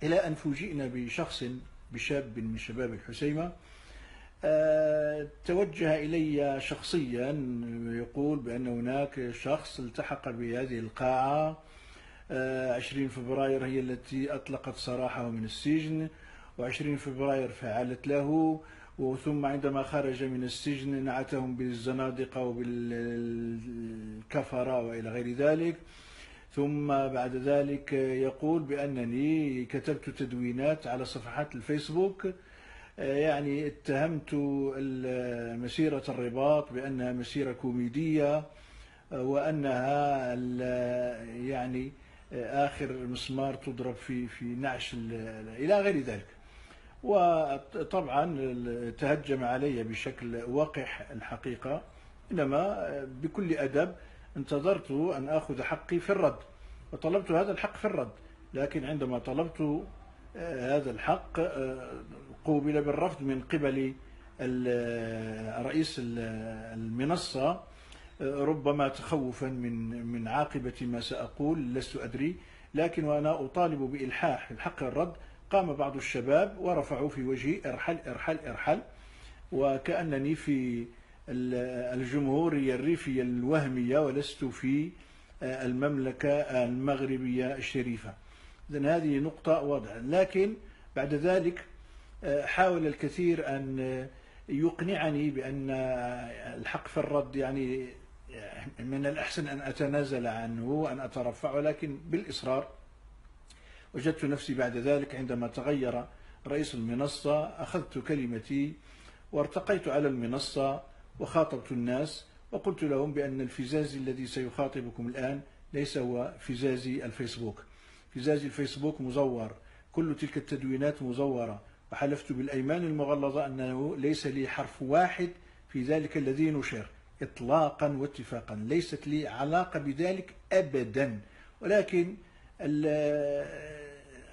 إلى أن فوجئنا بشخص، بشاب من شباب الحسيمة، توجه إلي شخصيا يقول بأن هناك شخص التحق بهذه القاعة 20 فبراير هي التي أطلقت سراحه من السجن، و20 فبراير فعلت له، وثم عندما خرج من السجن نعتهم بالزنادقة وبالكفرة وإلى غير ذلك. ثم بعد ذلك يقول بأنني كتبت تدوينات على صفحات الفيسبوك، يعني اتهمت مسيرة الرباط بأنها مسيرة كوميدية، وأنها يعني آخر مسمار تضرب في نعش إلى غير ذلك. وطبعا تهجم علي بشكل وقح الحقيقة، إنما بكل أدب انتظرت أن أخذ حقي في الرد، وطلبت هذا الحق في الرد. لكن عندما طلبت هذا الحق قوبل بالرفض من قبل رئيس المنصة، ربما تخوفا من عاقبة ما سأقول لست أدري. لكن وأنا أطالب بإلحاح الحق الرد، قام بعض الشباب ورفعوا في وجهي ارحل ارحل ارحل، وكأنني في الجمهورية الريفية الوهمية ولست في المملكة المغربية الشريفة. إذن هذه نقطة واضحة. لكن بعد ذلك حاول الكثير أن يقنعني بأن الحق في الرد يعني من الأحسن أن أتنازل عنه وأن أترفع، ولكن بالإصرار وجدت نفسي بعد ذلك عندما تغير رئيس المنصة أخذت كلمتي وارتقيت على المنصة وخاطبت الناس وقلت لهم بأن الفزاز الذي سيخاطبكم الآن ليس هو فزاز الفيسبوك. فزاز الفيسبوك مزور، كل تلك التدوينات مزورة، وحلفت بالأيمان المغلظة أنه ليس لي حرف واحد في ذلك الذي نشر إطلاقا واتفاقا، ليست لي علاقة بذلك أبدا. ولكن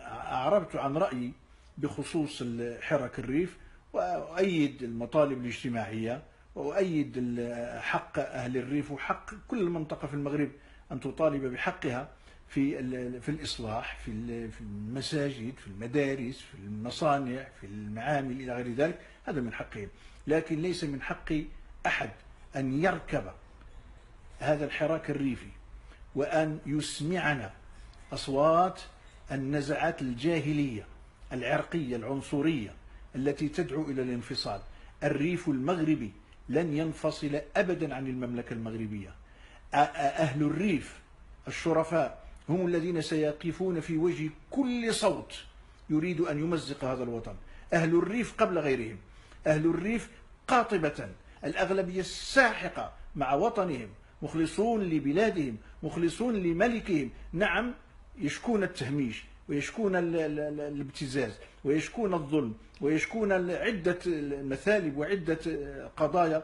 أعربت عن رأيي بخصوص حرك الريف، وأؤيد المطالب الاجتماعية، وأؤيد حق أهل الريف وحق كل منطقة في المغرب أن تطالب بحقها في الإصلاح، في المساجد، في المدارس، في المصانع، في المعامل إلى غير ذلك. هذا من حقهم، لكن ليس من حق أحد أن يركب هذا الحراك الريفي وأن يسمعنا أصوات النزعات الجاهلية العرقية العنصرية التي تدعو إلى الانفصال. الريف المغربي لن ينفصل أبدا عن المملكة المغربية. أهل الريف الشرفاء هم الذين سيقفون في وجه كل صوت يريد أن يمزق هذا الوطن. أهل الريف قبل غيرهم، أهل الريف قاطبة الأغلبية الساحقة مع وطنهم، مخلصون لبلادهم، مخلصون لملكهم. نعم، يشكون التهميش ويشكون الابتزاز ويشكون الظلم ويشكون عدة مثالب وعدة قضايا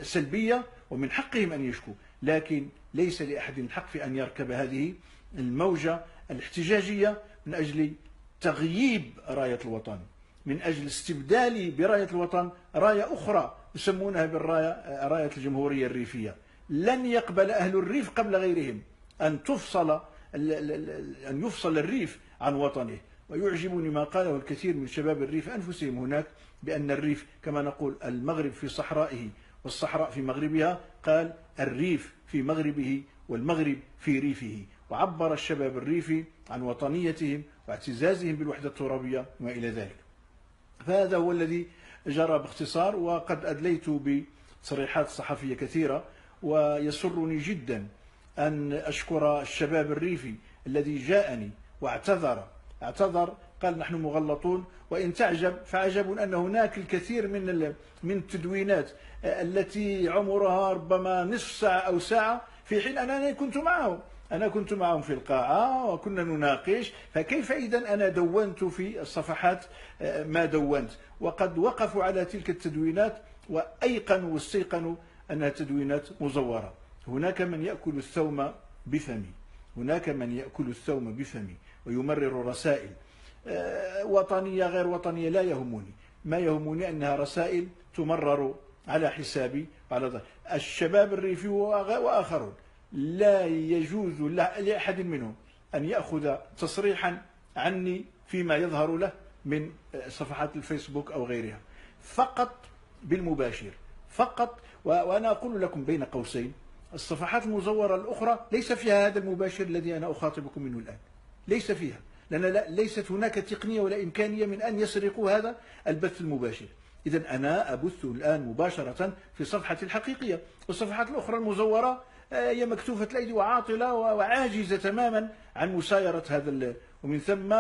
سلبية، ومن حقهم أن يشكوا. لكن ليس لأحد الحق في أن يركب هذه الموجة الاحتجاجية من أجل تغييب راية الوطن، من أجل استبدال براية الوطن راية أخرى يسمونها راية الجمهورية الريفية. لن يقبل أهل الريف قبل غيرهم أن يفصل الريف عن وطنه. ويعجبني ما قاله الكثير من شباب الريف أنفسهم هناك، بأن الريف كما نقول المغرب في صحرائه والصحراء في مغربها، قال الريف في مغربه والمغرب في ريفه. وعبر الشباب الريفي عن وطنيتهم واعتزازهم بالوحدة الترابية وما إلى ذلك. فهذا هو الذي جرى باختصار، وقد أدليت بتصريحات صحفية كثيرة. ويسرني جدا أن أشكر الشباب الريفي الذي جاءني واعتذر، قال نحن مغلطون. وإن تعجب فعجب أن هناك الكثير من التدوينات التي عمرها ربما نصف ساعة أو ساعة، في حين أنا كنت معهم في القاعة وكنا نناقش. فكيف إذا أنا دونت في الصفحات ما دونت؟ وقد وقفوا على تلك التدوينات وأيقنوا واستيقنوا أنها تدوينات مزورة. هناك من يأكل الثوم بفمي، ويمرر رسائل وطنية غير وطنية لا يهمني. ما يهمني أنها رسائل تمرر على حسابي وعلى الشباب الريفي وآخرون. لا يجوز لأحد منهم أن يأخذ تصريحا عني فيما يظهر له من صفحات الفيسبوك أو غيرها، فقط بالمباشر فقط. وأنا أقول لكم بين قوسين، الصفحات المزورة الأخرى ليس فيها هذا المباشر الذي أنا أخاطبكم منه الآن، ليس فيها، لأن ليست هناك تقنية ولا إمكانية من أن يسرقوا هذا البث المباشر. إذا أنا أبث الآن مباشرة في صفحتي الحقيقية، والصفحات الأخرى المزورة هي مكتوفة الأيدي وعاطلة وعاجزة تماما عن مسايرة هذا، ومن ثم